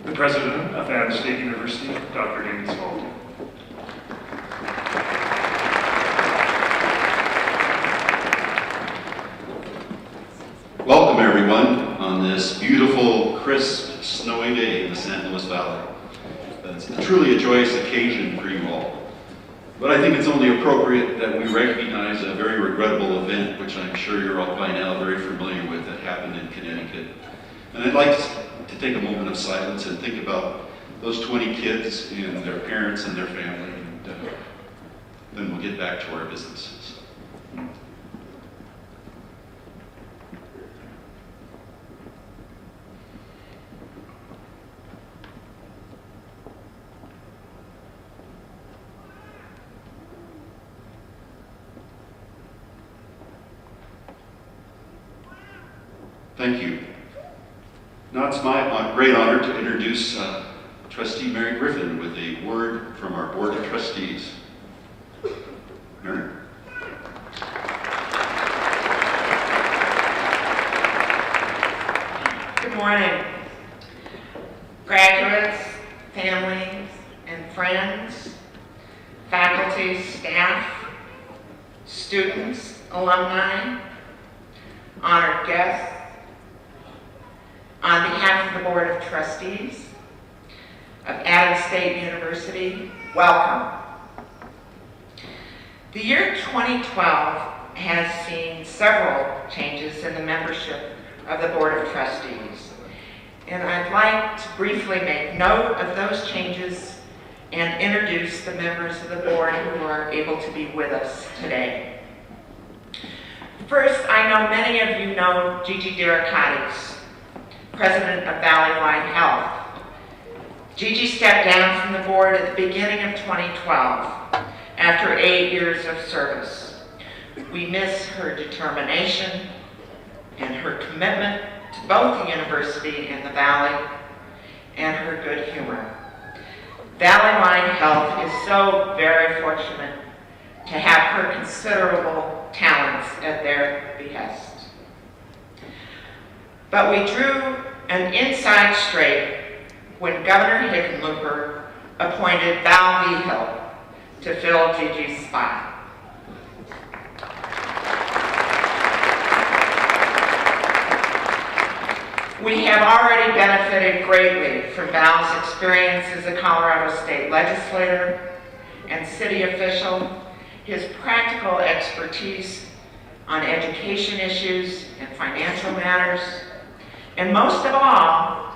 The President of Adams State University, Dr. Danny Zoila. Welcome everyone on this beautiful, crisp, snowy day in the San Luis Valley. It's truly a joyous occasion for you all. But I think it's only appropriate that we recognize a very regrettable event, which I'm sure you're all by now very familiar with, that happened in Connecticut. And I'd like to take a moment of silence and think about those 20 kids and their parents and their family, and then we'll get back to our businesses. Thank you. Now it's my great honor to introduce Trustee Mary Griffin with a word from our Board of Trustees. Mary. Good morning. Graduates, families, and friends, faculty, staff, students, alumni, honored guests. On behalf of the Board of Trustees of Adams State University, welcome. The year 2012 has seen several changes in the membership of the Board of Trustees, and I'd like to briefly make note of those changes and introduce the members of the board who are able to be with us today. First, I know many of you know Gigi Dericatis, President of Valleywide Health. Gigi stepped down from the board at the beginning of 2012 after 8 years of service. We miss her determination and her commitment to both the university and the Valley, and her good humor. Valleywide Health is so very fortunate to have her considerable talents at their behest. But we drew an inside straight when Governor Hickenlooper appointed Val Vigil to fill Gigi's spot. We have already benefited greatly from Val's experience as a Colorado State legislator and city official, his practical expertise on education issues and financial matters, and most of all,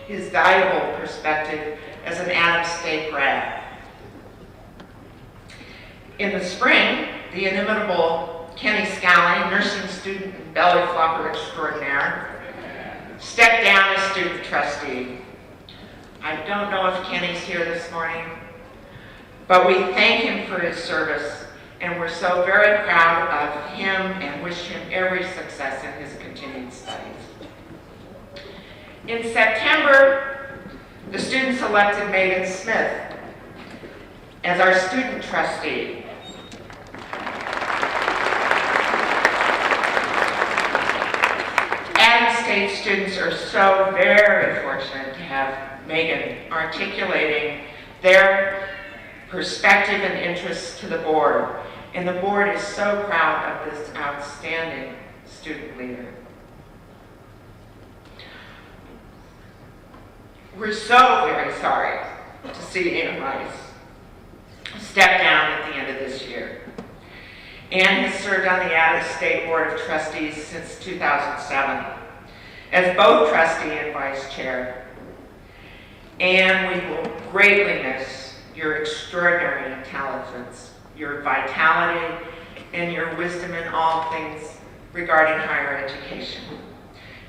his valuable perspective as an Adams State grad. In the spring, the inimitable Kenny Scally, nursing student and belly flopper extraordinaire, stepped down as student trustee. I don't know if Kenny's here this morning, but we thank him for his service, and we're so very proud of him and wish him every success in his continued studies. In September, the students elected Megan Smith as our student trustee. Adams State students are so very fortunate to have Megan articulating their perspective and interests to the board, and the board is so proud of this outstanding student leader. We're so very sorry to see Anna Rice step down at the end of this year. Ann has served on the Adams State Board of Trustees since 2007 as both trustee and vice chair. And we will greatly miss your extraordinary intelligence, your vitality, and your wisdom in all things regarding higher education.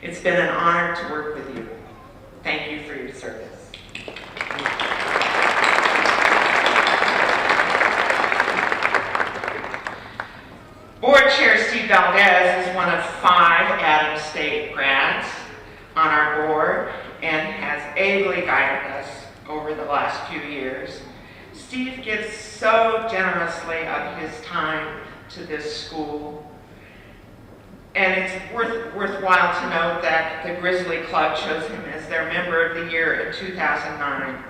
It's been an honor to work with you. Thank you for your service. Board Chair Steve Valdez is one of 5 Adams State grads on our board and has ably guided us over the last few years. Steve gives so generously of his time to this school, And it's worthwhile to note that the Grizzly Club chose him as their Member of the Year in 2009.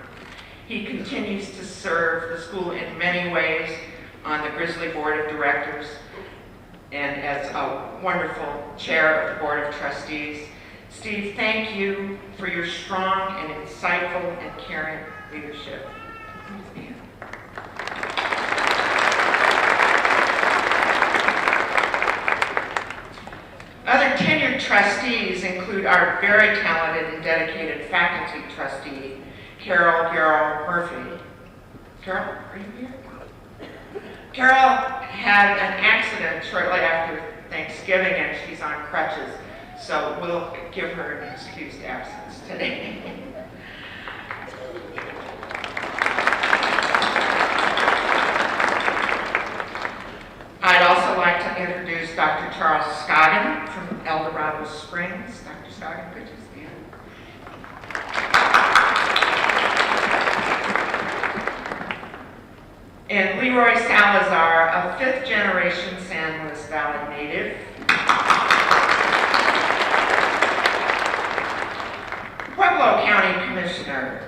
He continues to serve the school in many ways on the Grizzly Board of Directors and as a wonderful chair of the Board of Trustees. Steve, thank you for your strong and insightful and caring leadership. Other tenured trustees include our very talented and dedicated faculty trustee, Carol Murphy. Carol, are you here? Carol had an accident shortly after Thanksgiving and she's on crutches, so we'll give her an excused absence today. I'd also like to introduce Dr. Charles Scoggin from El Dorado Springs. Dr. Scoggin, could you stand? And Leroy Salazar, a fifth-generation San Luis Valley native. Pueblo County Commissioner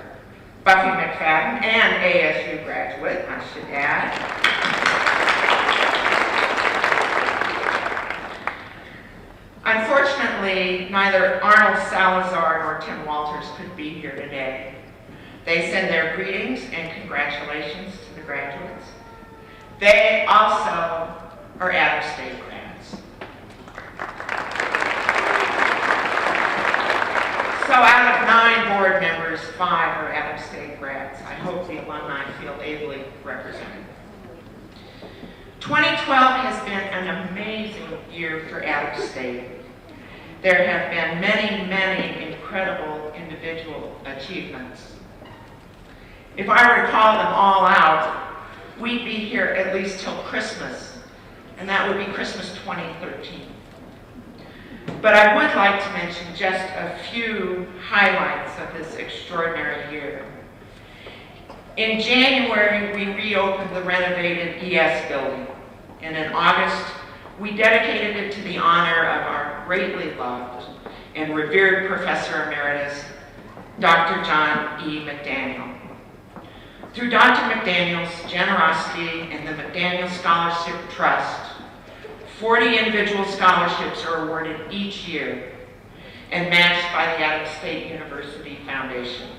Buffy McFadden, and ASU graduate, I should add. Unfortunately, neither Arnold Salazar nor Tim Walters could be here today. They send their greetings and congratulations to the graduates. They also are out-of-state grads. So out of 9 board members, 5 are out-of-state grads. I hope the alumni feel ably represented. 2012 has been an amazing year for out-of-state. There have been many, many incredible individual achievements. If I recall them all out, we'd be here at least till Christmas, and that would be Christmas 2013. But I would like to mention just a few highlights of this extraordinary year. In January, we reopened the renovated ES building, and in August, we dedicated it to the honor of our greatly loved and revered Professor Emeritus, Dr. John E. McDaniel. Through Dr. McDaniel's generosity and the McDaniel Scholarship Trust, 40 individual scholarships are awarded each year and matched by the Out-of-State University Foundation.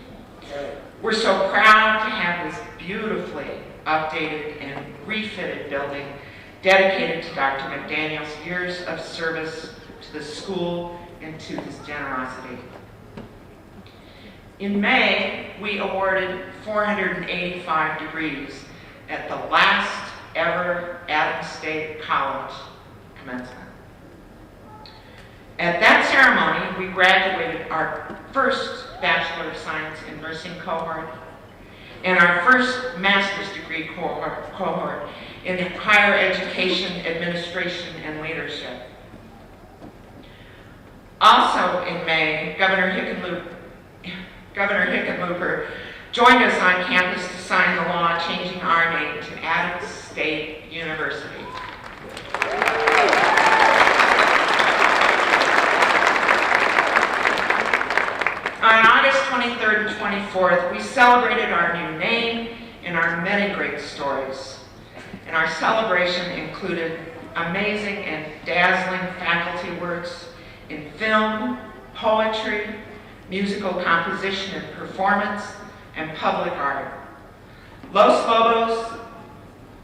We're so proud to have this beautifully updated and refitted building dedicated to Dr. McDaniel's years of service to the school and to his generosity. In May, we awarded 485 degrees at the last ever Adams State College commencement. At that ceremony, we graduated our first Bachelor of Science in Nursing cohort and our first master's degree cohort in higher education, administration, and leadership. Also in May, Governor Hickenlooper joined us on campus to sign the law changing our name to Adams State University. On August 23rd and 24th, we celebrated our new name and our many great stories. And our celebration included amazing and dazzling faculty works in film, poetry, musical composition and performance, and public art. Los Lobos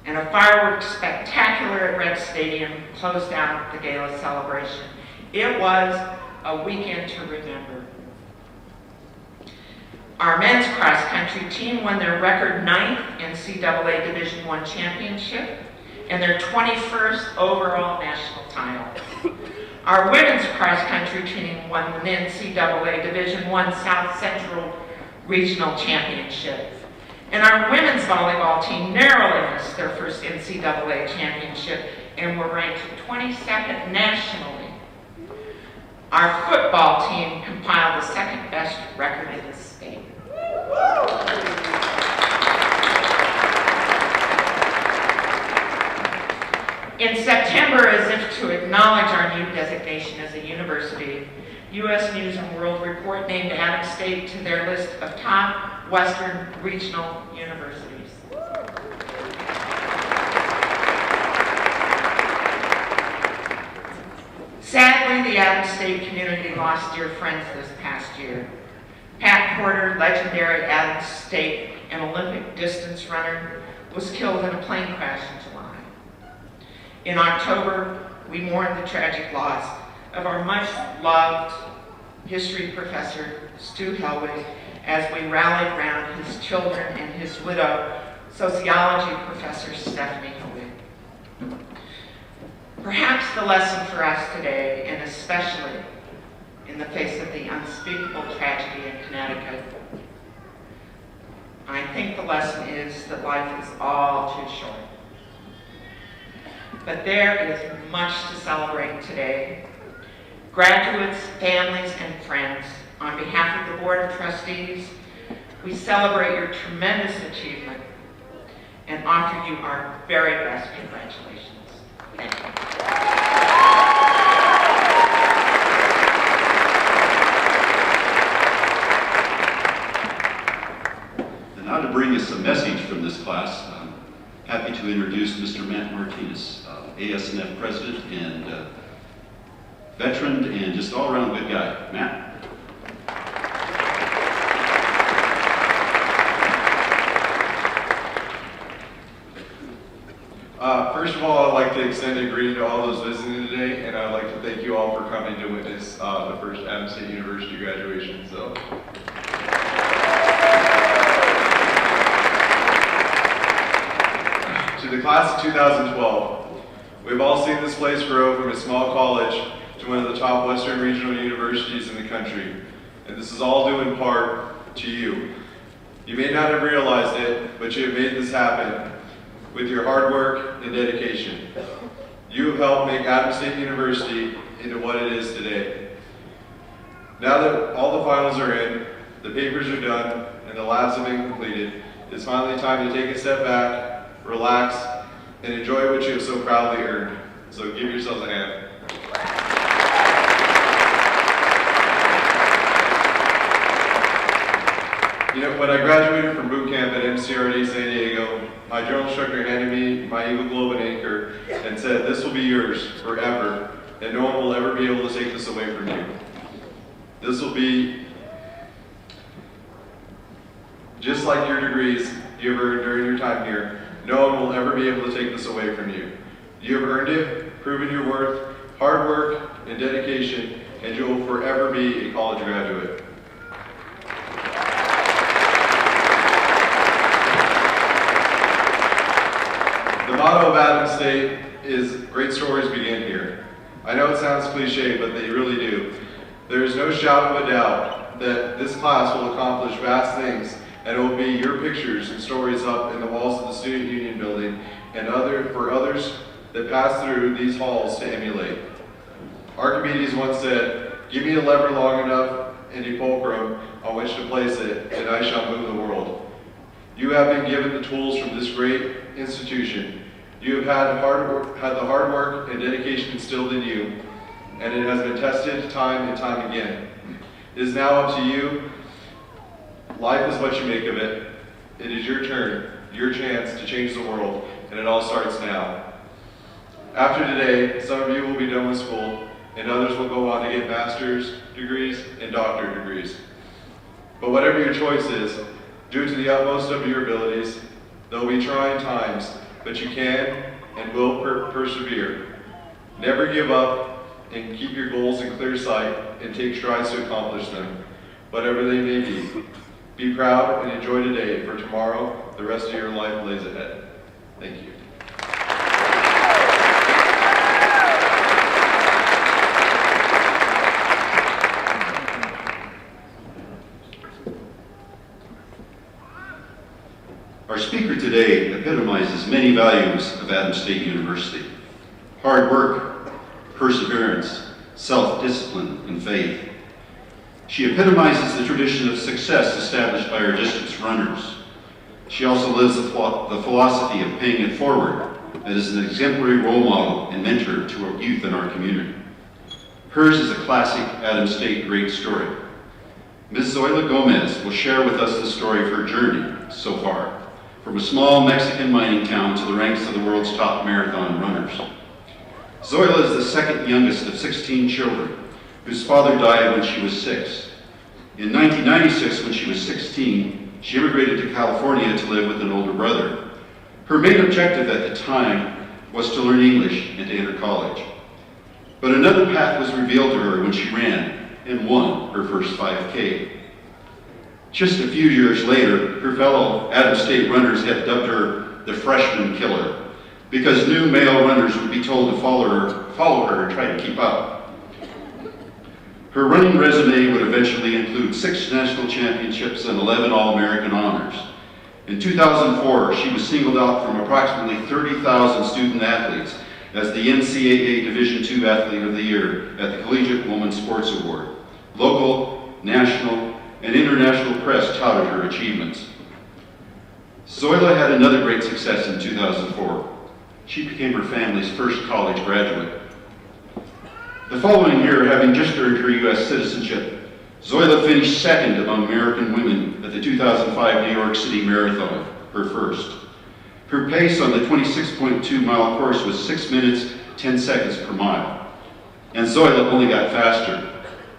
and a fireworks spectacular at Red Stadium closed out the gala celebration. It was a weekend to remember. Our men's cross country team won their record 9th NCAA Division I championship and their 21st overall national title. Our women's cross country team won the NCAA Division I South Central Regional Championship. And our women's volleyball team narrowly missed their first NCAA championship and were ranked 22nd nationally. Our football team compiled the second best record in the state. In In September, as if to acknowledge our new designation as a university, U.S. News & World Report named Adams State to their list of top Western regional universities. Sadly, the Adams State community lost dear friends this past year. Pat Porter, legendary Adams State and Olympic distance runner, was killed in a plane crash in July. In October, we mourned the tragic loss of our much-loved history professor, Stu Helwig, as we rallied around his children and his widow, sociology professor Stephanie Helwig. Perhaps the lesson for us today, and especially in the face of the unspeakable tragedy in Connecticut, I think the lesson is that life is all too short. But there is much to celebrate today. Graduates, families, and friends, on behalf of the Board of Trustees, we celebrate your tremendous achievement and offer you our very best congratulations. Thank you. And now to bring us a message from this class, I'm happy to introduce Mr. Matt Martinez, ASNF president and veteran and just all-around good guy. Matt? First of all, I'd like to extend a greeting to all those visiting today, and I'd like to thank you all for coming to witness the first Adams State University graduation. So, to the class of 2012, we've all seen this place grow from a small college to one of the top Western regional universities in the country, and this is all due in part to you. You may not have realized it, but you have made this happen with your hard work and dedication. You have helped make Adams State University into what it is today. Now that all the finals are in, the papers are done, and the labs have been completed, it's finally time to take a step back, relax, and enjoy what you have so proudly earned. So give yourselves a hand. You know, when I graduated from boot camp at MCRD San Diego, my drill instructor handed me my Eagle Globe and Anchor and said, "This will be yours forever, and no one will ever be able to take this away from you. This will be just like your degrees you have earned during your time here. No one will ever be able to take this away from you. You have earned it, proven your worth, hard work, and dedication, and you will forever be a college graduate." The motto of Adams State is "Great stories begin here." I know it sounds cliche, but they really do. There is no shadow of a doubt that this class will accomplish vast things, and it will be your pictures and stories up in the walls of the Student Union building and for others that pass through these halls to emulate. Archimedes once said, "Give me a lever long enough and a fulcrum on which to place it, and I shall move the world." You have been given the tools from this great institution. You have had the hard work and dedication instilled in you, and it has been tested time and time again. It is now up to you. Life is what you make of it. It is your turn, your chance to change the world, and it all starts now. After today, some of you will be done with school, and others will go on to get master's degrees and doctorate degrees. But whatever your choice is, do it to the utmost of your abilities. There will be trying times, but you can and will persevere. Never give up, and keep your goals in clear sight and take strides to accomplish them, whatever they may be. Be proud and enjoy today, for tomorrow, the rest of your life lays ahead. Thank you. Our speaker today epitomizes many values of Adams State University: hard work, perseverance, self-discipline, and faith. She epitomizes the tradition of success established by our district's runners. She also lives the philosophy of paying it forward and is an exemplary role model and mentor to our youth in our community. Hers is a classic Adams State great story. Ms. Zoila Gomez will share with us the story of her journey so far, from a small Mexican mining town to the ranks of the world's top marathon runners. Zoila is the second youngest of 16 children, whose father died when she was 6. In 1996, when she was 16, she immigrated to California to live with an older brother. Her main objective at the time was to learn English and to enter college. But another path was revealed to her when she ran and won her first 5K. Just a few years later, her fellow Adams State runners had dubbed her the freshman killer, because new male runners would be told to follow her and try to keep up. Her running resume would eventually include 6 national championships and 11 All-American honors. In 2004, she was singled out from approximately 30,000 student athletes as the NCAA Division II Athlete of the Year at the Collegiate Women's Sports Award. Local, national, and international press touted her achievements. Zoila had another great success in 2004. She became her family's first college graduate. The following year, having just earned her U.S. citizenship, Zoila finished second among American women at the 2005 New York City Marathon, her first. Her pace on the 26.2-mile course was 6 minutes, 10 seconds per mile. And Zoila only got faster.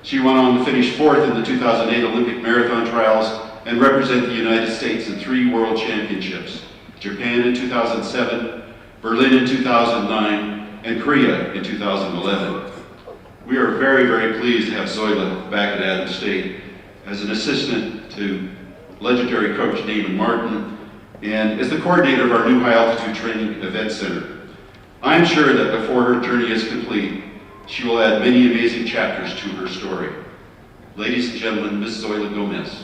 She went on to finish 4th in the 2008 Olympic marathon trials and represent the United States in 3 world championships: Japan in 2007, Berlin in 2009, and Korea in 2011. We are very, very pleased to have Zoila back at Adams State as an assistant to legendary coach Damon Martin and as the coordinator of our new High Altitude Training Event Center. I'm sure that before her journey is complete, she will add many amazing chapters to her story. Ladies and gentlemen, Ms. Zoila Gomez.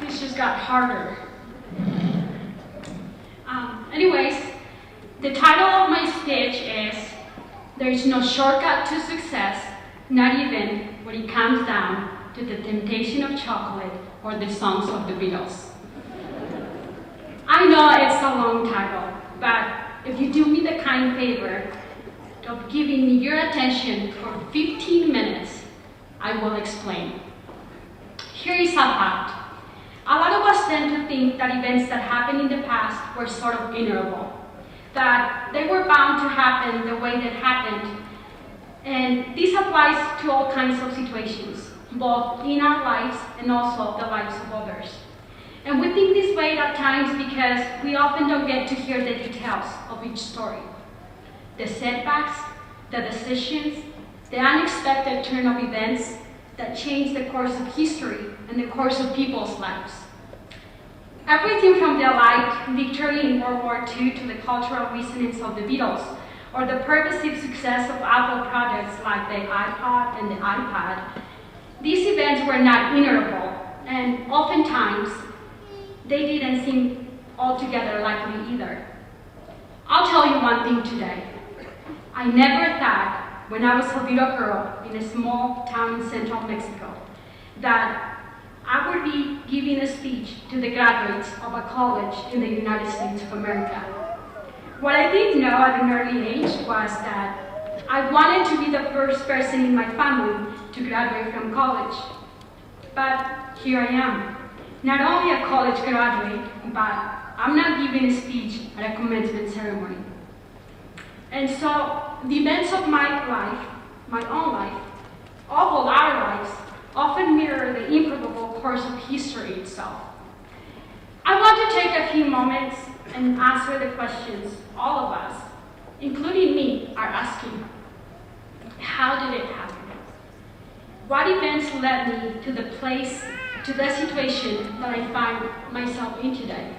This just got harder. Anyways, the title of my speech is "There's no shortcut to success, not even when it comes down to the temptation of chocolate or the songs of the Beatles." I know it's a long title, but if you do me the kind favor of giving me your attention for 15 minutes, I will explain. Here is a fact. A lot of us tend to think that events that happened in the past were sort of inevitable, that they were bound to happen the way that happened. And this applies to all kinds of situations, both in our lives and also the lives of others. And we think this way at times because we often don't get to hear the details of each story. The setbacks, the decisions, the unexpected turn of events that change the course of history and the course of people's lives. Everything from the Allied victory in World War II to the cultural resonance of the Beatles, or the pervasive success of Apple products like the iPod and the iPad, these events were not inevitable, and oftentimes they didn't seem altogether likely either. I'll tell you one thing today. I never thought, when I was a little girl in a small town in central Mexico, that I would be giving a speech to the graduates of a college in the United States of America. What I didn't know at an early age was that I wanted to be the first person in my family to graduate from college. But here I am, not only a college graduate, but I'm not giving a speech at a commencement ceremony. And so the events of my life, my own life, all of our lives, often mirror the improbable course of history itself. I want to take a few moments and answer the questions all of us, including me, are asking. How did it happen? What events led me to the place, to the situation that I find myself in today?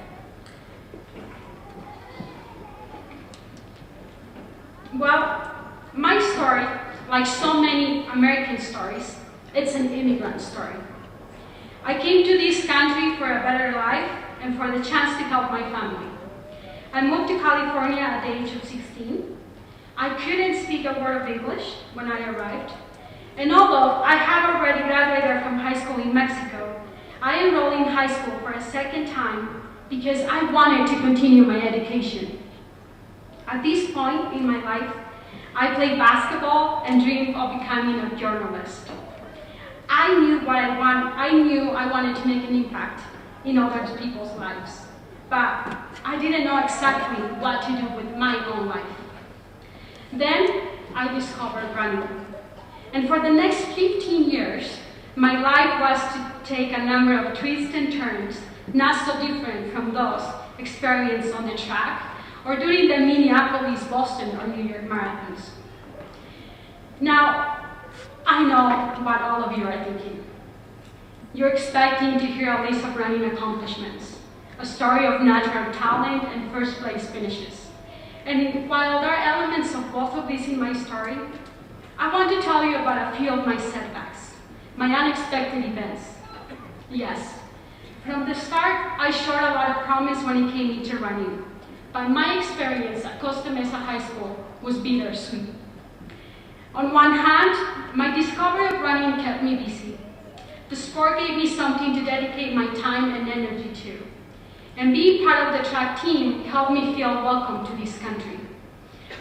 Well, my story, like so many American stories, it's an immigrant story. I came to this country for a better life and for the chance to help my family. I moved to California at the age of 16. I couldn't speak a word of English when I arrived, And although I have already graduated from high school in Mexico, I enrolled in high school for a second time because I wanted to continue my education. At this point in my life, I played basketball and dreamed of becoming a journalist. I knew I wanted to make an impact in other people's lives, but I didn't know exactly what to do with my own life. Then I discovered running. And for the next 15 years, my life was to take a number of twists and turns, not so different from those experienced on the track or during the Minneapolis, Boston, or New York marathons. Now, I know what all of you are thinking. You're expecting to hear a list of running accomplishments, a story of natural talent and first place finishes. And while there are elements of both of these in my story, I want to tell you about a few of my setbacks, my unexpected events. Yes, from the start, I showed a lot of promise when it came into running, but my experience at Costa Mesa High School was bittersweet. On one hand, my discovery of running kept me busy. The sport gave me something to dedicate my time and energy to. And being part of the track team helped me feel welcome to this country.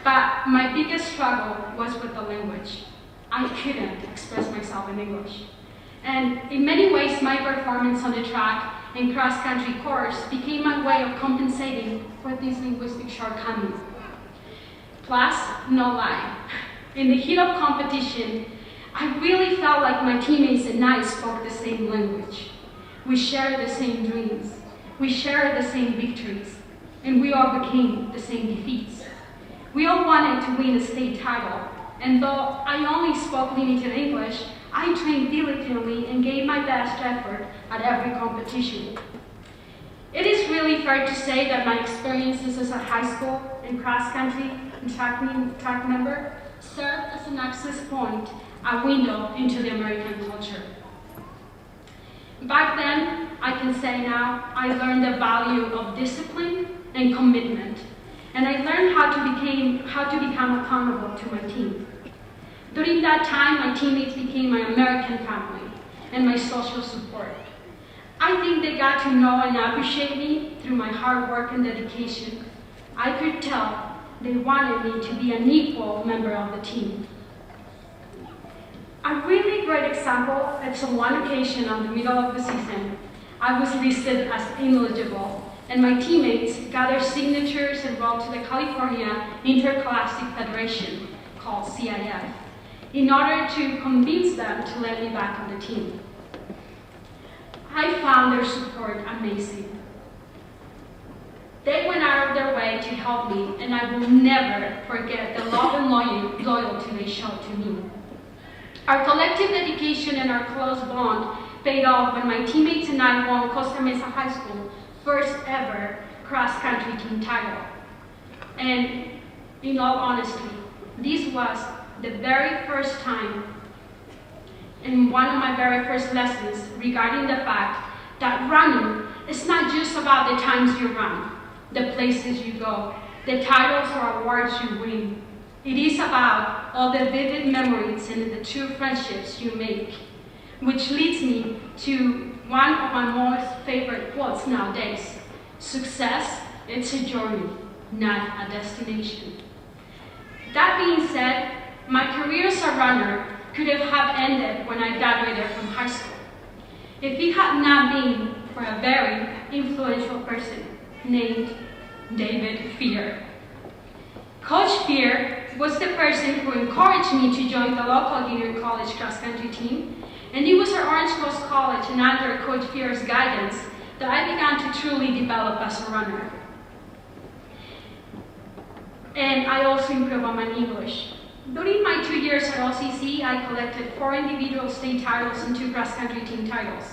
But my biggest struggle was with the language. I couldn't express myself in English. And in many ways, my performance on the track and cross-country course became my way of compensating for this linguistic shortcoming. Plus, no lie, in the heat of competition, I really felt like my teammates and I spoke the same language. We shared the same dreams. We shared the same victories. And we all became the same defeats. We all wanted to win a state title. And though I only spoke limited English, I trained diligently and gave my best effort at every competition. It is really fair to say that my experiences as a high school and cross-country and track member served as an access point, a window into the American culture. Back then, I can say now, I learned the value of discipline and commitment, and I learned how to become accountable to my team. During that time, my teammates became my American family and my social support. I think they got to know and appreciate me through my hard work and dedication. I could tell they wanted me to be an equal member of the team. A really great example is on one occasion on the middle of the season, I was listed as ineligible, and my teammates gathered signatures and wrote to the California Interclassic Federation, called CIF, in order to convince them to let me back on the team. I found their support amazing. They went out of their way to help me, and I will never forget the love and loyalty they showed to me. Our collective dedication and our close bond paid off when my teammates and I won Costa Mesa High School first ever cross-country team title. And in all honesty, this was the very first time and one of my very first lessons regarding the fact that running is not just about the times you run, the places you go, the titles or awards you win. It is about all the vivid memories and the true friendships you make, which leads me to one of my most favorite quotes nowadays. Success, it's a journey, not a destination. That being said, my career as a runner could have ended when I graduated from high school, if it had not been for a very influential person named David Fear. Coach Fear was the person who encouraged me to join the local junior college cross-country team, and it was at Orange Coast College and under Coach Fear's guidance that I began to truly develop as a runner. And I also improved on my English. During my 2 years at OCC, I collected 4 individual state titles and 2 cross-country team titles.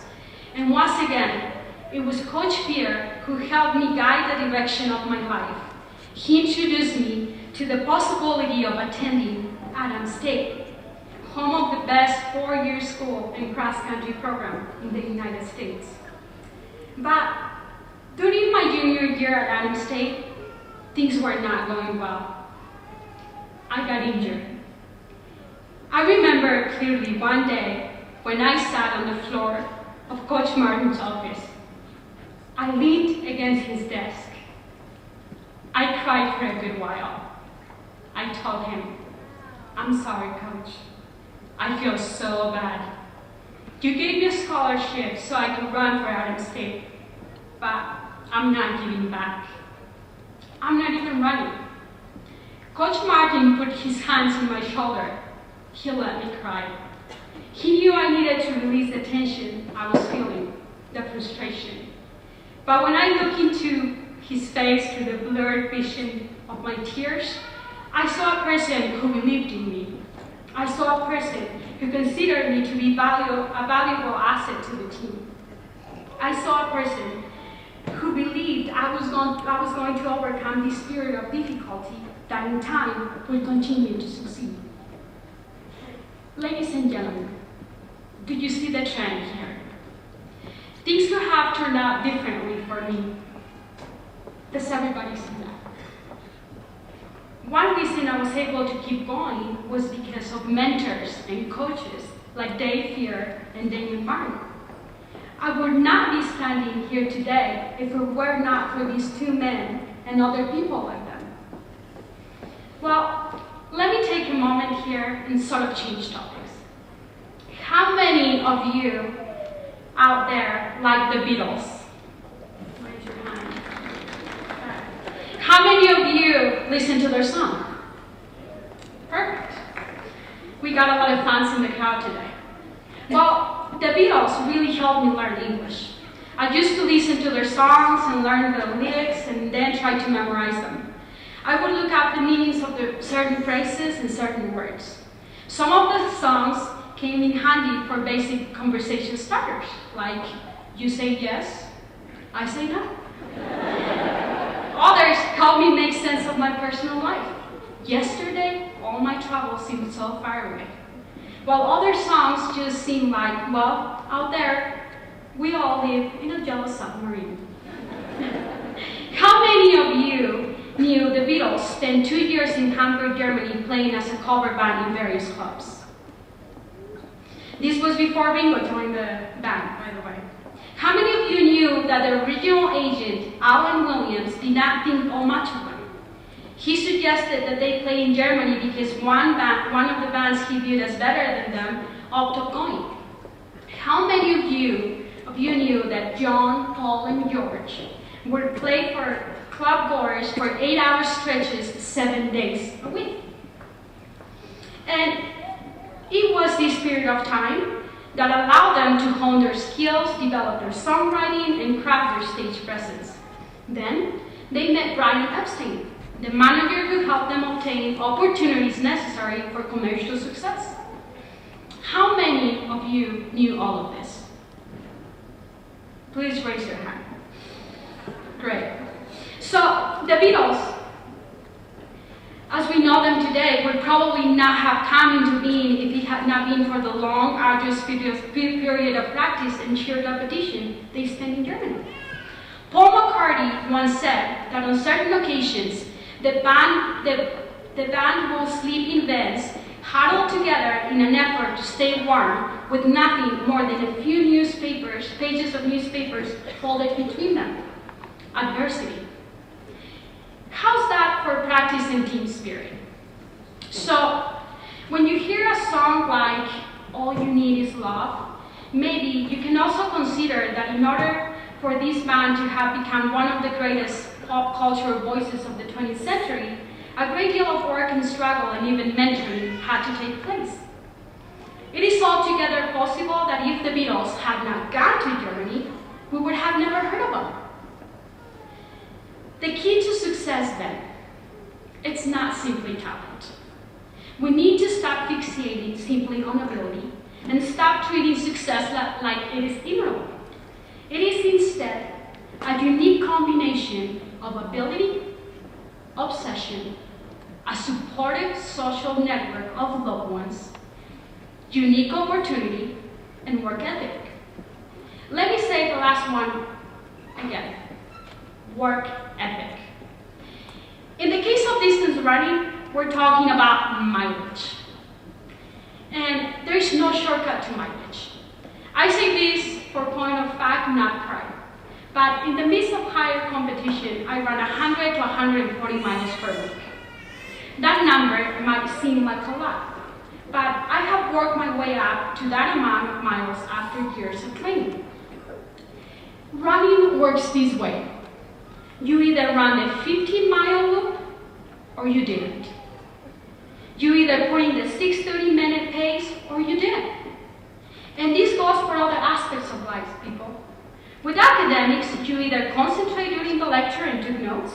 And once again, it was Coach Fear who helped me guide the direction of my life. He introduced me to the possibility of attending Adams State, home of the best 4-year school and cross-country program in the United States. But during my junior year at Adams State, things were not going well. I got injured. I remember remember clearly one day when I sat on the floor of Coach Martin's office. I leaned against his desk. I cried for a good while. I told him, "I'm sorry, Coach. I feel so bad. You gave me a scholarship so I could run for Adams State, but I'm not giving back. I'm not even running." Coach Martin put his hands on my shoulder. He let me cry. He knew I needed to release the tension I was feeling, the frustration. But when I looked into his face through the blurred vision of my tears, I saw a person who believed in me. I saw a person who considered me to be a valuable asset to the team. I saw a person who believed I was going to overcome this period of difficulty that in time would continue to succeed. Ladies and gentlemen, do you see the trend here? Things could have turned out differently for me. Does everybody see that? One reason I was able to keep going was because of mentors and coaches like Dave Fear and Damon Martin. I would not be standing here today if it were not for these two men and other people like them. Well, let me take a moment here and sort of change topics. How many of you out there like the Beatles? Raise your hand. How many of you listen to their song? Perfect. We got a lot of fans in the crowd today. Well, the Beatles really helped me learn English. I used to listen to their songs and learn the lyrics and then try to memorize them. I would look up the meanings of the certain phrases and certain words. Some of the songs came in handy for basic conversation starters, like, you say yes, I say no. Others helped me make sense of my personal life. Yesterday, all my travels seemed so far away. While other songs just seemed like, well, out there, we all live in a yellow submarine. How many of you knew the Beatles spent 2 years in Hamburg, Germany, playing as a cover band in various clubs? This was before Ringo joined the band, by the way. How many of you knew that the original agent, Alan Williams, did not think much of them? He suggested that they play in Germany because one of the bands he viewed as better than them opted going. How many of you knew that John, Paul, and George would play for club goers for 8-hour stretches 7 days a week? And it was this period of time that allowed them to hone their skills, develop their songwriting, and craft their stage presence. Then they met Brian Epstein, the manager who helped them obtain opportunities necessary for commercial success. How many of you knew all of this? Please raise your hand. Great. So the Beatles, as we know them today, would probably not have come into being if it had not been for the long, arduous period of practice and sheer repetition they spent in Germany. Paul McCartney once said that on certain occasions, the band will sleep in beds, huddled together in an effort to stay warm, with nothing more than a few pages of newspapers folded between them. Adversity. How's that for practice and team spirit? So, when you hear a song like All You Need Is Love, maybe you can also consider that in order for this band to have become one of the greatest pop culture voices of the 20th century, a great deal of work and struggle and even mentoring had to take place. It is altogether possible that if the Beatles had not gone to Germany, we would have never heard of them. The key to success then, it's not simply talent. We need to stop fixating simply on ability and stop treating success like it is inevitable. It is instead a unique combination of ability, obsession, a supportive social network of loved ones, unique opportunity, and work ethic. Let me say the last one again, work ethic. In the case of distance running, we're talking about mileage. And is no shortcut to mileage. I say this for point of fact, not pride. But in the midst of higher competition, I run 100 to 140 miles per week. That number might seem like a lot, but I have worked my way up to that amount of miles after years of training. Running works this way. You either run the 15-mile loop or you didn't. You either put in the 6:30-minute pace or you didn't. And this goes for other aspects of life, people. With academics, you either concentrate during the lecture and took notes,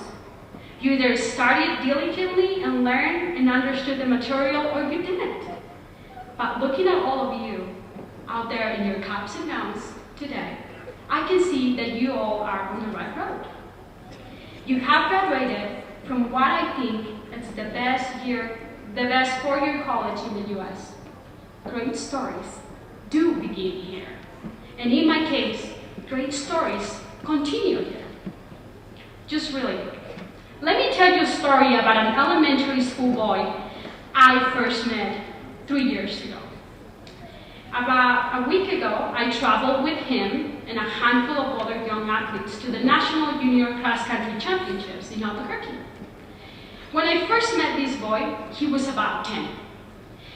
you either studied diligently and learned and understood the material, or you didn't. But looking at all of you out there in your caps and gowns today, I can see that you all are on the right road. You have graduated from what I think is the best four-year college in the US. Great stories do begin here. And in my case, great stories continue here. Just really quick. Let me tell you a story about an elementary school boy I first met 3 years ago. About a week ago, I traveled with him and a handful of other young athletes to the National Junior Cross Country Championships in Albuquerque. When I first met this boy, he was about 10.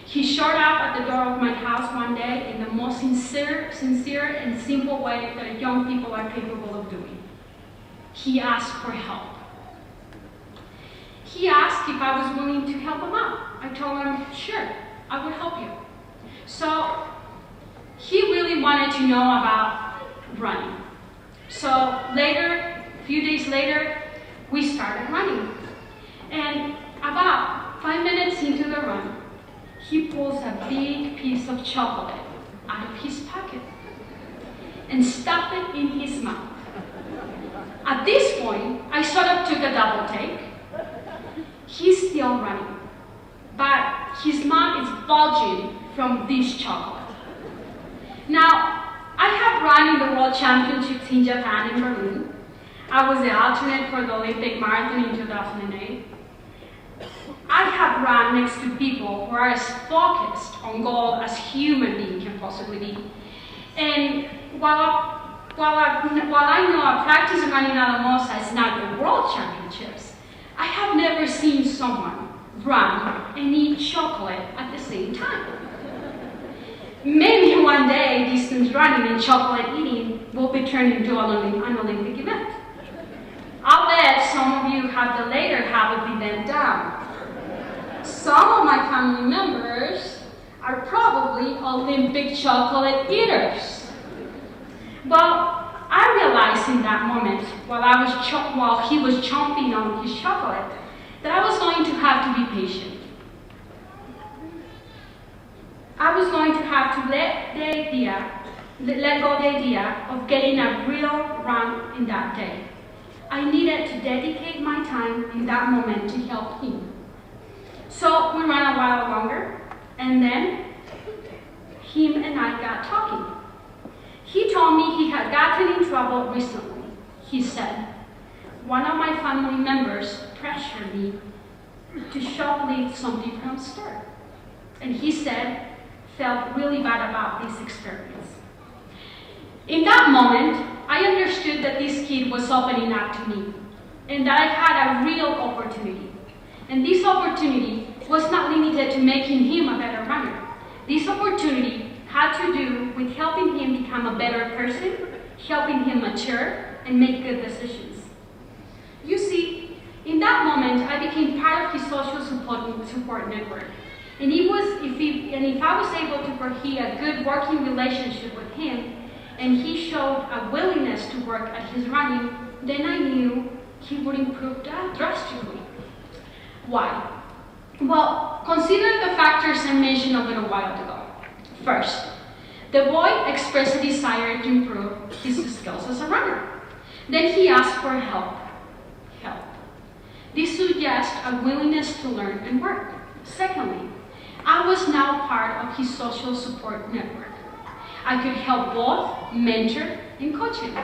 He showed up at the door of my house one day in the most sincere and simple way that young people are capable of doing. He asked for help. He asked if I was willing to help him out. I told him, sure, I would help you. So he really wanted to know about running. So later, a few days later, we started running. And about 5 minutes into the run, he pulls a big piece of chocolate out of his pocket and stuffed it in his mouth. At this point, I sort of took a double take. He's still running, but his mouth is bulging from this chocolate. Now, I have run in the World Championships in Japan and Berlin. I was the alternate for the Olympic Marathon in 2008. I have run next to people who are as focused on goal as human being can possibly be. And while I know a practice running at Alamosa is not the World Championships, I have never seen someone run and eat chocolate at the same time. Maybe one day, distance running and chocolate eating will be turned into an Olympic event. I'll bet some of you have the later half of the event down. Some of my family members are probably Olympic chocolate eaters. Well, I realized in that moment, while he was chomping on his chocolate, that I was going to have to be patient. I was going to have to let go the idea of getting a real run in that day. I needed to dedicate my time in that moment to help him. So we ran a while longer, and then him and I got talking. He told me he had gotten in trouble recently. He said, one of my family members pressured me to shoplift something from a store. And he said, felt really bad about this experience. In that moment, I understood that this kid was opening up to me, and that I had a real opportunity. And this opportunity was not limited to making him a better runner. This opportunity had to do with helping him become a better person, helping him mature, and make good decisions. You see, in that moment, I became part of his social support network. And if I was able to foresee a good working relationship with him, and he showed a willingness to work at his running, then I knew he would improve drastically. Why? Well, consider the factors I mentioned a little while ago. First, the boy expressed a desire to improve his skills as a runner. Then he asked for help. This suggests a willingness to learn and work. Secondly, I was now part of his social support network. I could help both mentor and coach him.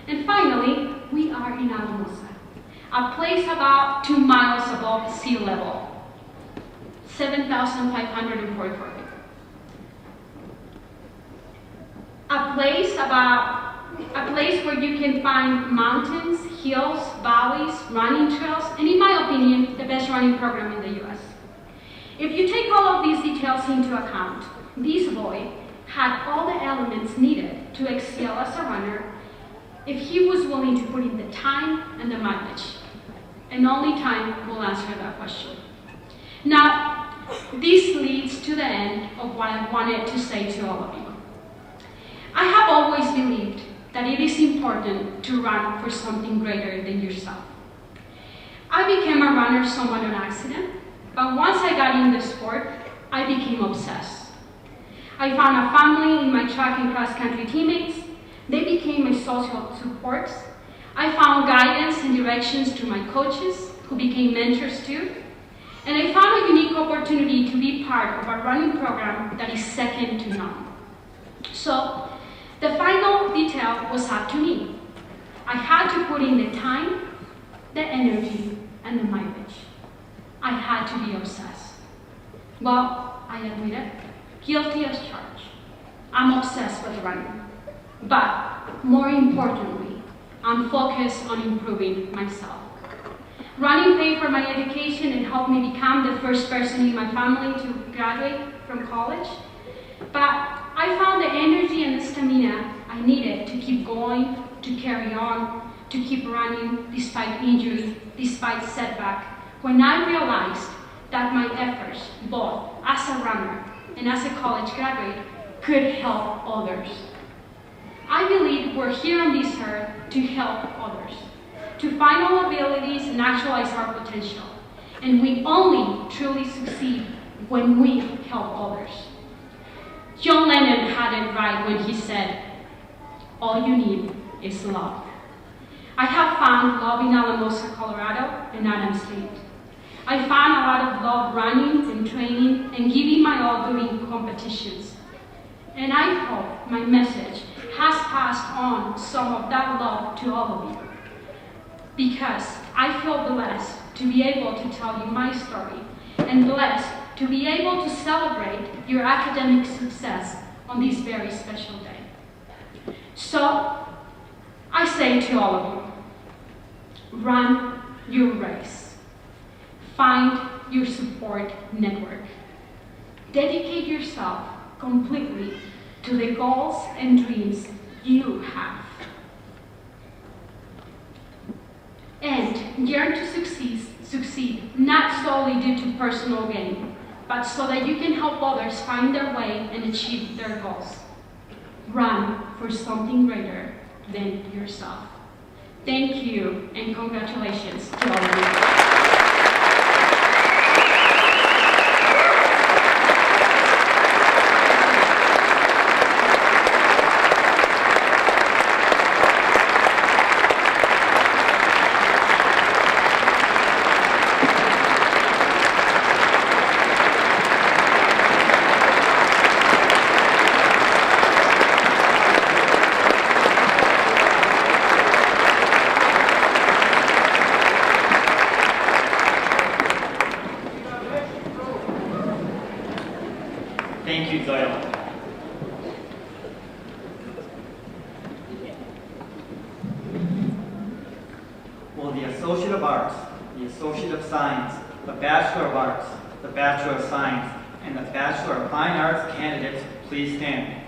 And finally, we are in Alamosa, a place about 2 miles above sea level, 7,544 feet. a place where you can find mountains, hills, valleys, running trails, and in my opinion, the best running program in the US. If you take all of these details into account, this boy had all the elements needed to excel as a runner if he was willing to put in the time and the mileage. And only time will answer that question. Now, this leads to the end of what I wanted to say to all of you. I have always believed that it is important to run for something greater than yourself. I became a runner somewhat on accident, but once I got in the sport, I became obsessed. I found a family in my track and cross country teammates. They became my social supports. I found guidance and directions to my coaches, who became mentors too. And I found a unique opportunity to be part of a running program that is second to none. So, the final detail was up to me. I had to put in the time, the energy, and the mileage. I had to be obsessed. Well, I admit it, guilty as charged. I'm obsessed with running. But more importantly, I'm focused on improving myself. Running paid for my education and helped me become the first person in my family to graduate from college. But I found the energy and the stamina I needed to keep going, to carry on, to keep running despite injury, despite setback, when I realized that my efforts, both as a runner and as a college graduate, could help others. I believe we're here on this earth to help others, to find our abilities and actualize our potential. And we only truly succeed when we help others. John Lennon had it right when he said, all you need is love. I have found love in Alamosa, Colorado, and Adams State. I found a lot of love running and training and giving my all during competitions. And I hope my message has passed on some of that love to all of you. Because I feel blessed to be able to tell you my story and blessed to be able to celebrate your academic success on this very special day. So, I say to all of you, run your race. Find your support network. Dedicate yourself completely to the goals and dreams you have. And yearn to succeed not solely due to personal gain, but so that you can help others find their way and achieve their goals. Run for something greater than yourself. Thank you, and congratulations to all of you. Thank you, Zoila. Will the Associate of Arts, the Associate of Science, the Bachelor of Arts, the Bachelor of Science, and the Bachelor of Fine Arts candidates please stand?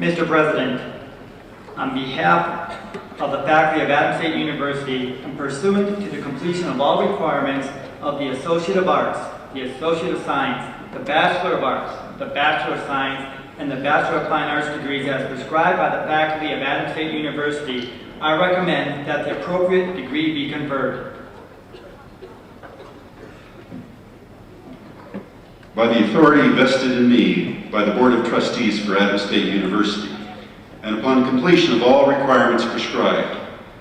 Mr. President, on behalf of the faculty of Adams State University and pursuant to the completion of all requirements of the Associate of Arts, the Associate of Science, the Bachelor of Arts, the Bachelor of Science, and the Bachelor of Fine Arts degrees as prescribed by the faculty of Adams State University, I recommend that the appropriate degree be conferred. By the authority vested in me by the Board of Trustees for Adams State University, and upon completion of all requirements prescribed,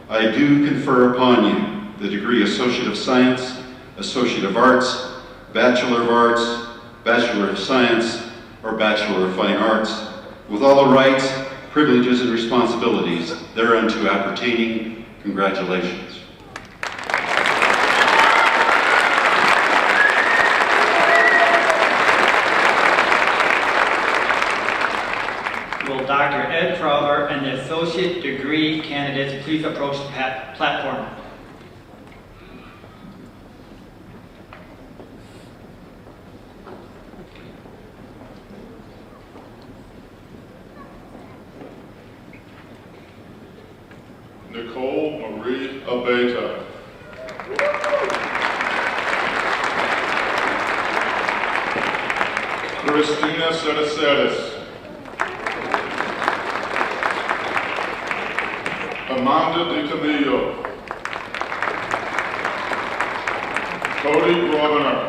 I do confer upon you the degree Associate of Science, Associate of Arts, Bachelor of Arts, Bachelor of Science, or Bachelor of Fine Arts with all the rights, privileges, and responsibilities thereunto appertaining. Congratulations. Will Dr. Ed Trauber and the associate degree candidates please approach the platform? Nicole Marie Abeta. Christina Cereceres. Amanda DiCamillo. Cody Grosvenor.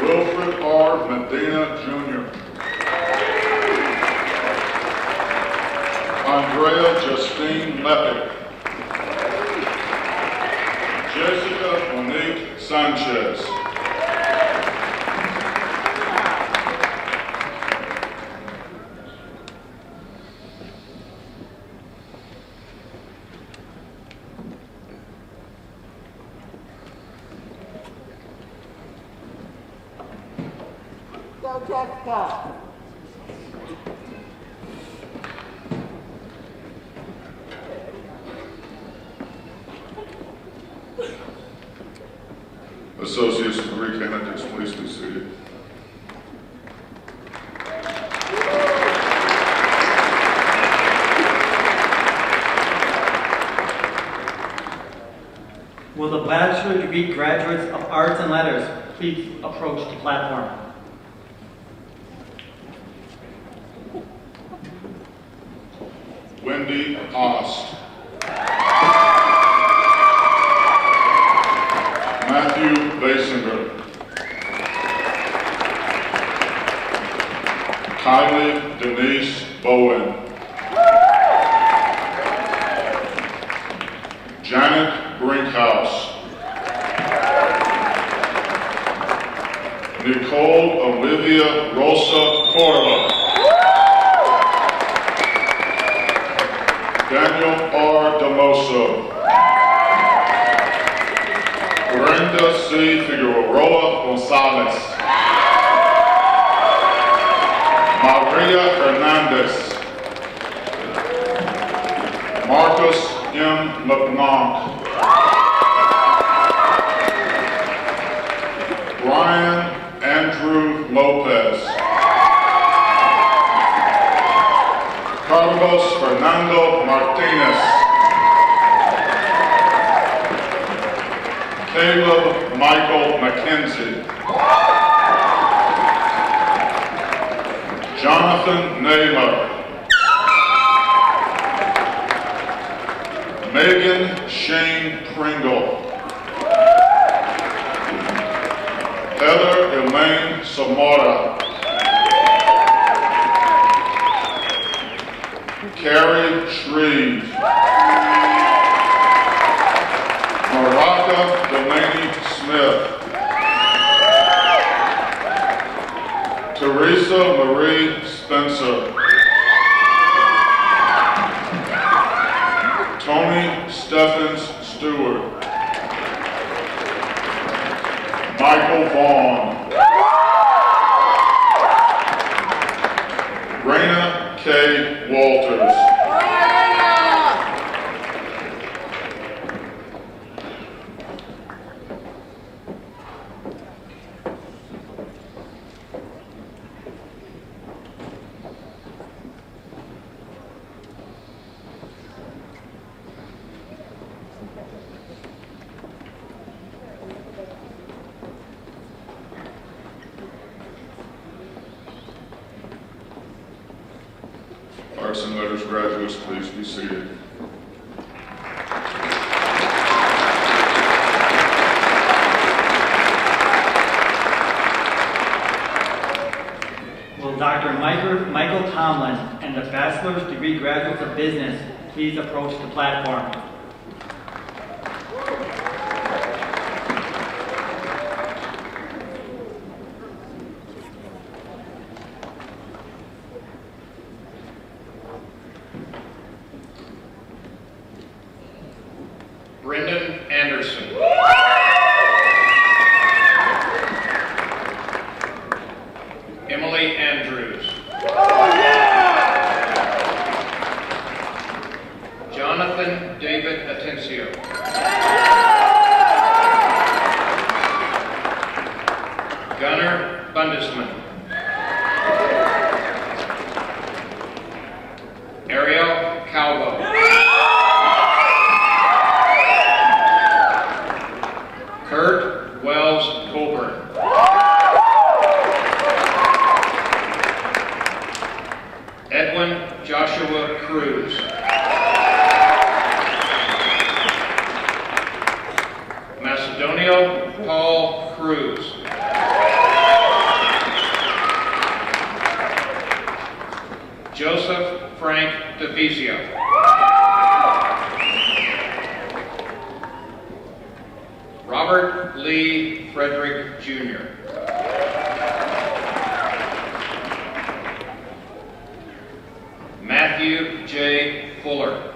Wilfred R. Medina Jr. Andrea Justine Lepic. Jessica Monique Sanchez. Go Jessica. Associate's degree candidates, please be seated. Will the bachelor degree graduates of arts and letters please approach the platform? Wendy Ost. Matthew Basinger. Kylie Denise Bowen. Janet Brinkhouse. Nicole Olivia Rosa Cordova. Daniel R. Damoso. Brenda C. Figueroa Gonzalez. Maria Hernandez. Marcus M. LeBlanc. Brian Andrew Lopez. Carlos Fernando Martinez. Caleb Michael McKenzie. Jonathan Naylor. Megan Shane Pringle. Heather Elaine Samora. Carrie Shreve. Maraka Delaney Smith. Teresa Marie Spencer. Tony Stephens Stewart. Michael Vaughn. Raina K. Walters. Arts and Letters graduates, please be seated. Will Dr. Michael Tomlin and the bachelor's degree graduates of business please approach the platform? Lundisman. Ariel Calvo. Kurt Wells Colburn. Edwin Joshua Cruz. Macedonio Paul Cruz. Joseph Frank DeVizio. Robert Lee Frederick Jr. Matthew J. Fuller.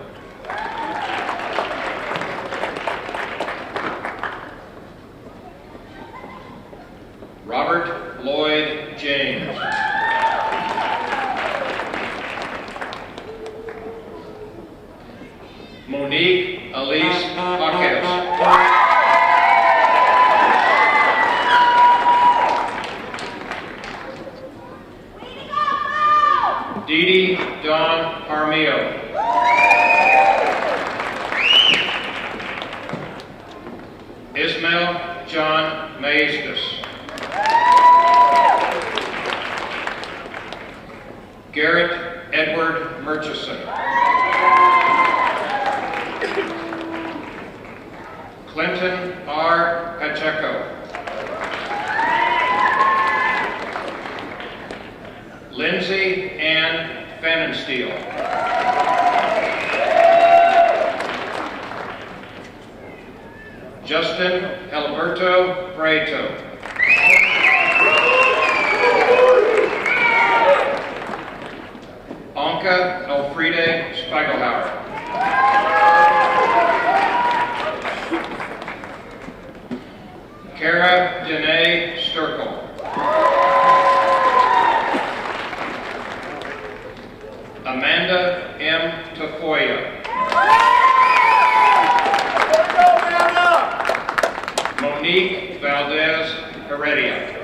Robert Lloyd James. Monique Elise Hawkins. Dee Dawn Armio. Ismail John Maestas. Garrett Edward Murchison. Clinton R. Pacheco. Lindsay Ann Pfannenstiel. Justin Alberto Breto. Anka Elfriede Spiegelhauer. Kara Danae Sturkel. Amanda M. Tafoya. Monique Valdez Heredia.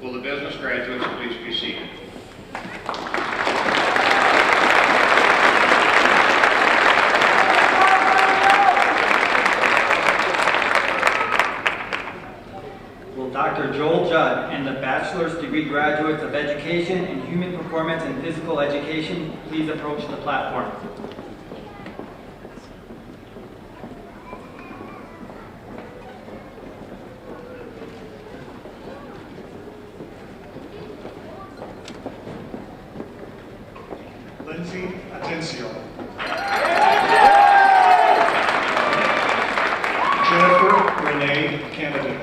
Will the business graduates please be seated? Will Dr. Joel Judd and the bachelor's degree graduates of Education in Human Performance and Physical Education please approach the platform? Lindsay Atencio. Jennifer Renee Kennedy.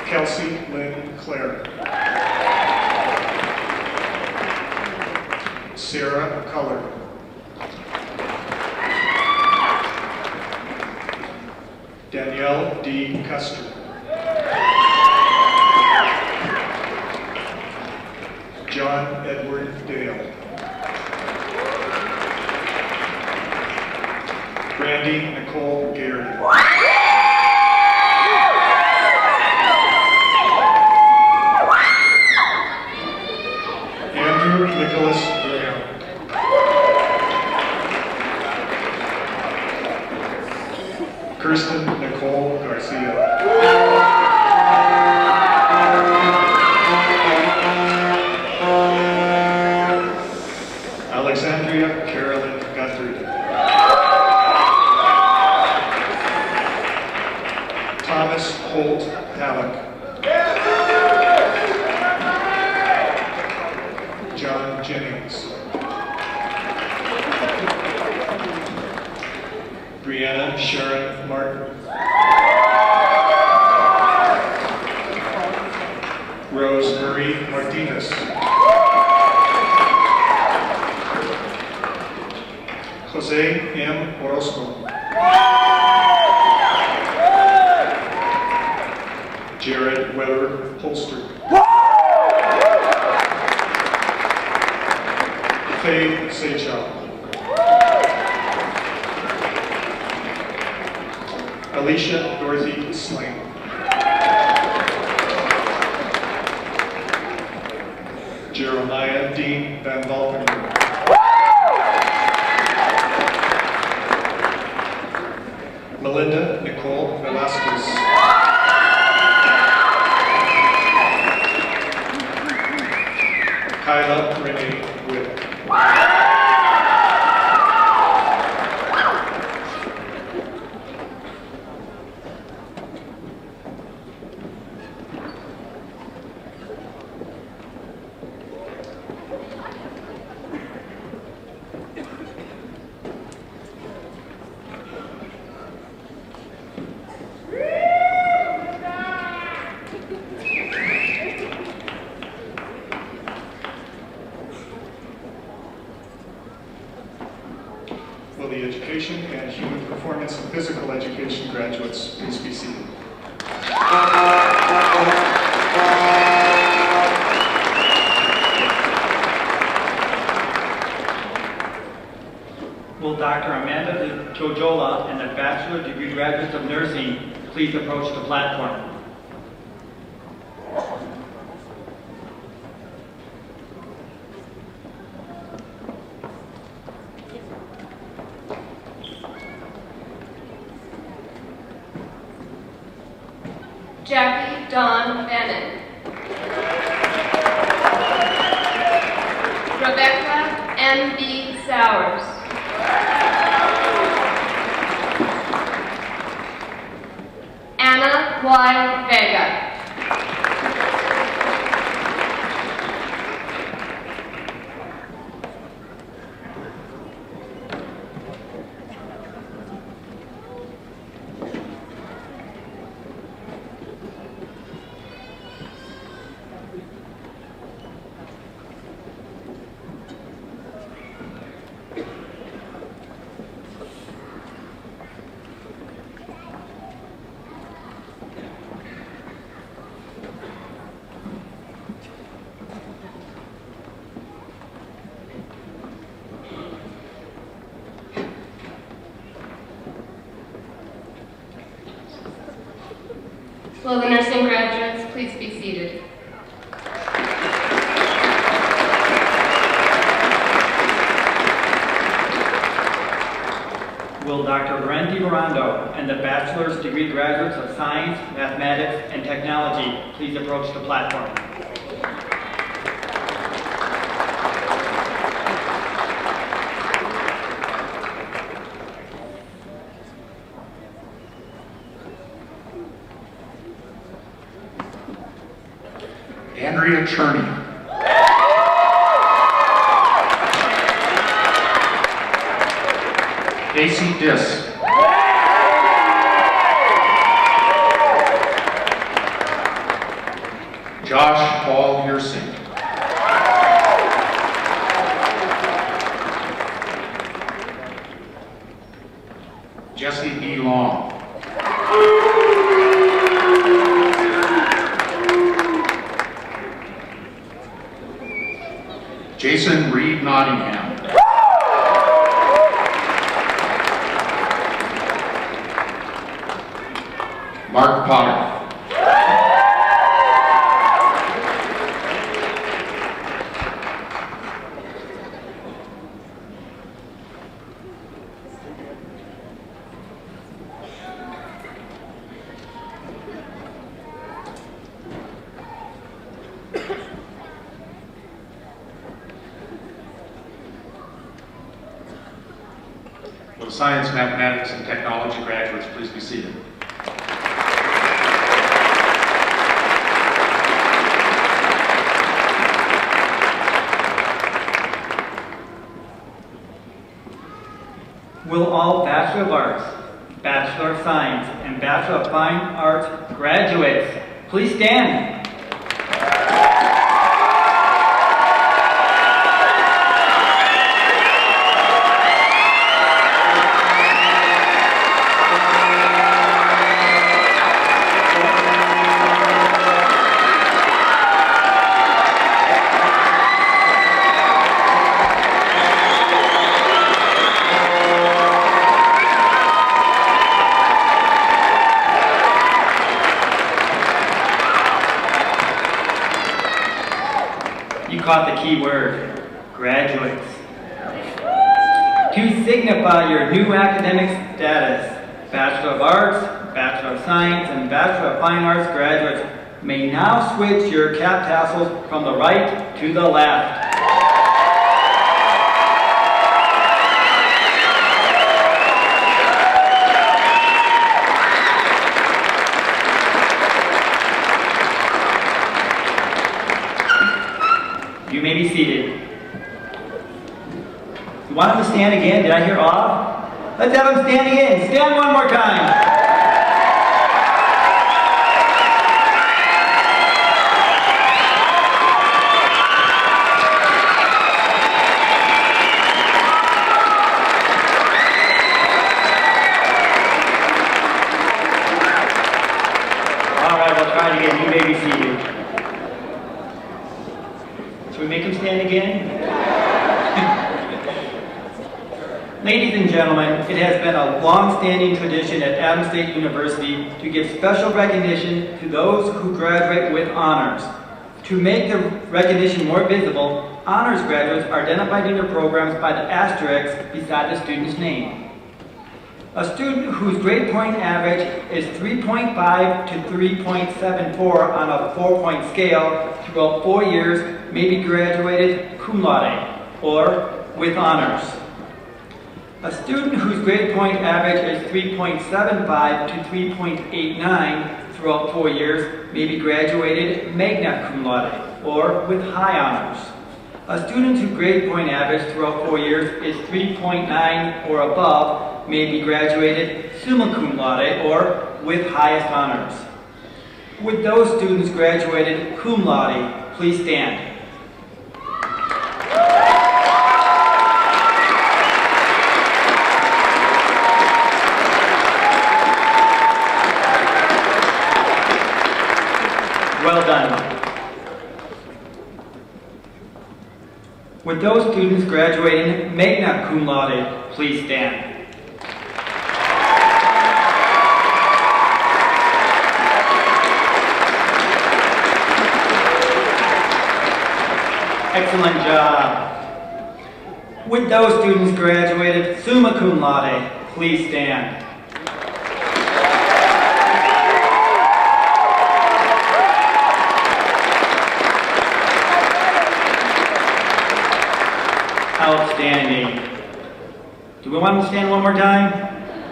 Kelsey Lynn Clare. Sarah Culler. Danielle D. Custer. John Edward Dale. Brandy Nicole Gary. Andrew Nicholas Graham. Kirsten Nicole Garcia. Alexandria Carolyn Guthrie. Thomas Holt Halleck. John Jennings. Brianna Sharon Martin. Jose M. Orozco. Jared Weber Holster. Faye Seychow. Alicia Dorothy Slang. Jeremiah Dean Van Valkenburg. Melinda Nicole Velasquez. Kyla Renee Witt. Will the education and human performance and physical education graduates please be seated? Will Dr. Amanda Jojola and the bachelor degree graduates of nursing please approach the platform? Jackie Dawn Bannon. Rebecca M.B. Sowers. Anna Y. Vega. Will the nursing graduates please be seated? Will Dr. Brent DiMorando and the bachelor's degree graduates of science, mathematics, and technology please approach the platform? Andrea Cherney. Casey Diss. Josh Paul Yersink. Jesse B. Long. Jason Reed Nottingham. Mark Potter. Will science, mathematics, and technology graduates please be seated? Will all Bachelor of Arts, Bachelor of Science, and Bachelor of Fine Arts graduates please stand? caught the key word, graduates. To signify your new academic status, Bachelor of Arts, Bachelor of Science, and Bachelor of Fine Arts graduates may now switch your cap tassels from the right to the left. You may be seated. You want them to stand again? Did I hear off? Let's have them stand again. Stand one more time. All right, we'll try it again. You may be seated. Should we make them stand again? Ladies and gentlemen, it has been a long-standing tradition at Adams State University to give special recognition to those who graduate with honors. To make the recognition more visible, honors graduates are identified in their programs by the asterisk beside the student's name. A student whose grade point average is 3.5 to 3.74 on a 4-point scale throughout 4 years may be graduated cum laude, or with honors. A student whose grade point average is 3.75 to 3.89 throughout 4 years may be graduated magna cum laude, or with high honors. A student whose grade point average throughout 4 years is 3.9 or above may be graduated summa cum laude, or with highest honors. Would those students graduated cum laude please stand? Well done. Would those students graduating magna cum laude please stand? Excellent job. Would those students graduated summa cum laude please stand? Outstanding. Do we want them to stand one more time?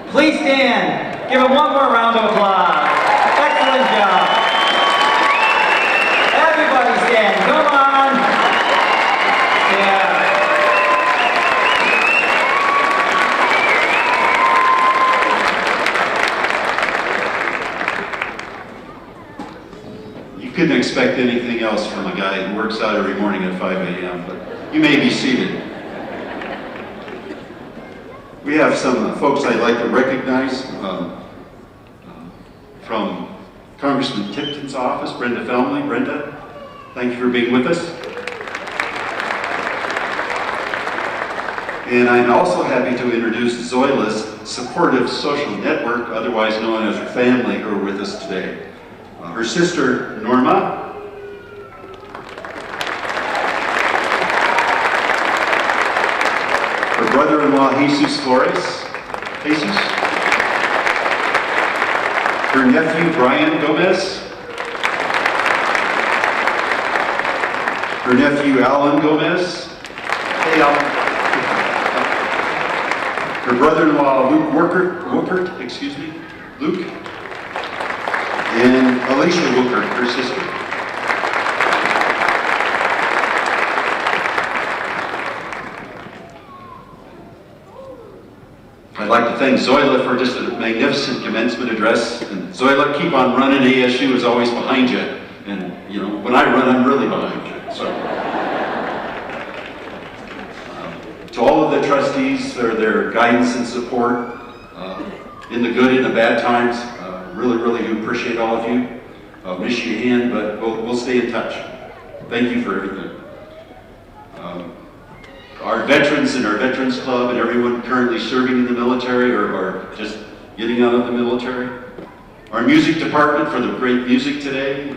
Please stand. Give them one more round of applause. Excellent job. Everybody stand. Come on. Yeah. You couldn't expect anything else from a guy who works out every morning at 5 a.m., but you may be seated. We have some folks I'd like to recognize from Congressman Tipton's office, Brenda Felmley. Brenda, thank you for being with us. And I'm also happy to introduce Zoila's supportive social network, otherwise known as her family, who are with us today. Her sister, Norma, her brother-in-law, Jesus Flores. Jesus. Her nephew, Brian Gomez. Her nephew, Alan Gomez. Hey, Alan. Her brother-in-law, Luke Wookert, Luke. And Alicia Wookert, her sister. I'd like to thank Zoila for just a magnificent commencement address. And Zoila, keep on running. ASU is always behind you. And, you know, when I run, I'm really behind you. So, to all of the trustees for their guidance and support in the good and the bad times, really do appreciate all of you. Miss you again, but we'll stay in touch. Thank you for everything. Our veterans and our Veterans Club and everyone currently serving in the military or just getting out of the military. Our music department for the great music today.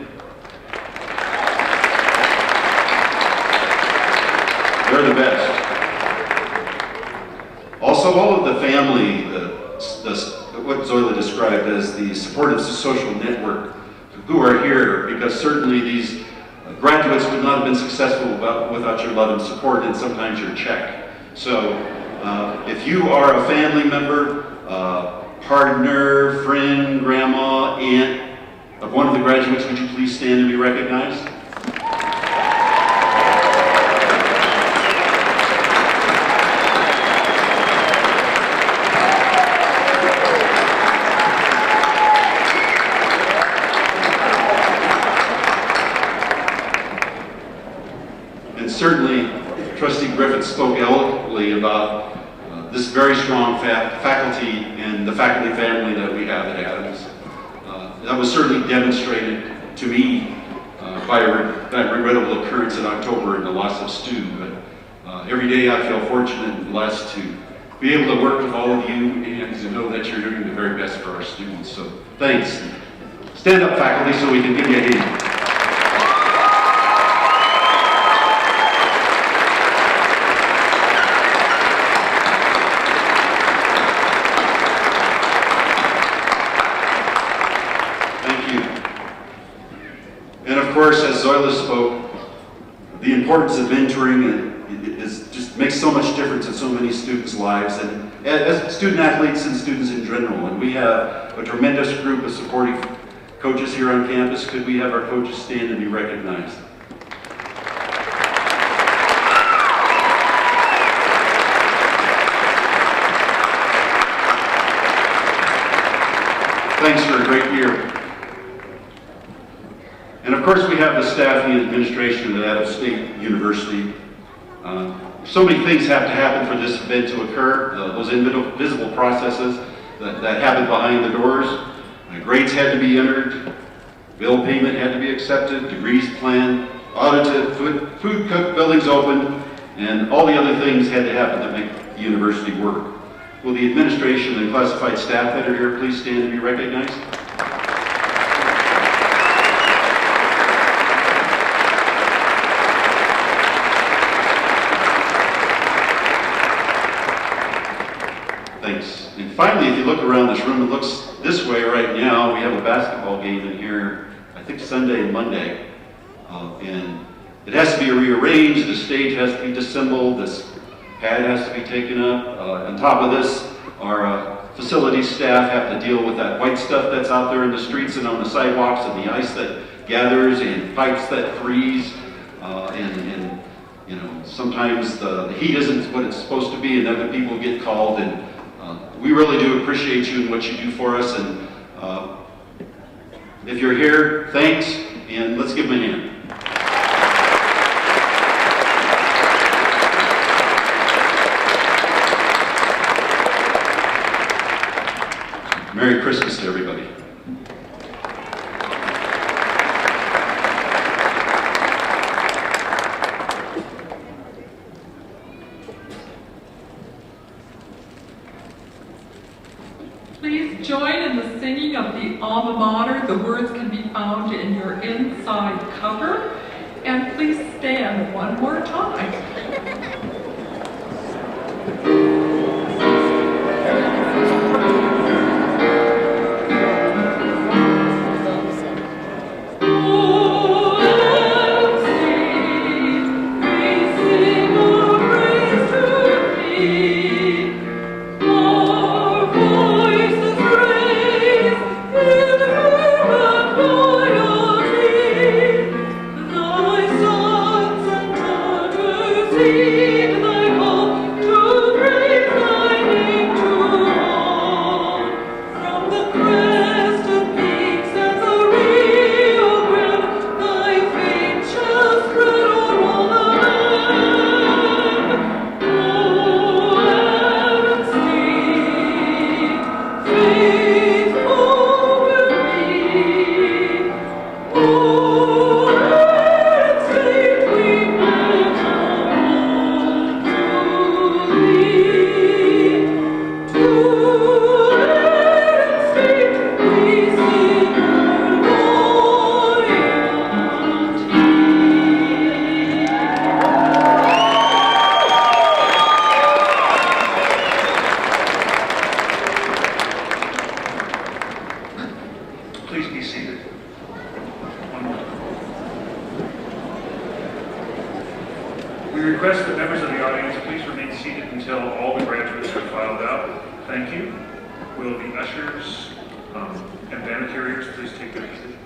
They're the best. Also, all of the family, what Zoila described as the supportive social network, who are here, because certainly these graduates would not have been successful without your love and support, and sometimes your check. So, if you are a family member, partner, friend, grandma, aunt of one of the graduates, would you please stand and be recognized? And certainly, Trustee Griffin spoke eloquently about this very strong faculty and the faculty family that we have at Adams. That was certainly demonstrated to me by that regrettable occurrence in October and the loss of Stu. But every day I feel fortunate and blessed to be able to work with all of you and to know that you're doing the very best for our students. So thanks. Stand up, faculty, so we can give you a hand. Of course, as Zoila spoke, the importance of mentoring just makes so much difference in so many students' lives, and as student athletes and students in general. And we have a tremendous group of supportive coaches here on campus. Could we have our coaches stand and be recognized? Thanks for a great year. And of course, we have the staff and the administration at Adams State University. So many things have to happen for this event to occur. Those invisible processes that happen behind the doors. Grades had to be entered, bill payment had to be accepted, degrees planned, audited, food cooked, buildings opened, and all the other things had to happen to make the university work. Will the administration and classified staff that are here please stand and be recognized? Thanks. And finally, if you look around this room, it looks this way right now. We have a basketball game in here, I think Sunday and Monday. And it has to be rearranged, the stage has to be disassembled, this pad has to be taken up. On top of this, our facilities staff have to deal with that white stuff that's out there in the streets and on the sidewalks, and the ice that gathers, and pipes that freeze, and you know, sometimes the heat isn't what it's supposed to be, and other people get called. And we really do appreciate you and what you do for us. And if you're here, thanks, and let's give them a hand. Merry Christmas to everybody. Please join in the singing of the alma mater. The words can be found in your inside cover. And please stand one more time. Thy sons and daughters Thank you. Will the ushers and banner carriers please take their positions?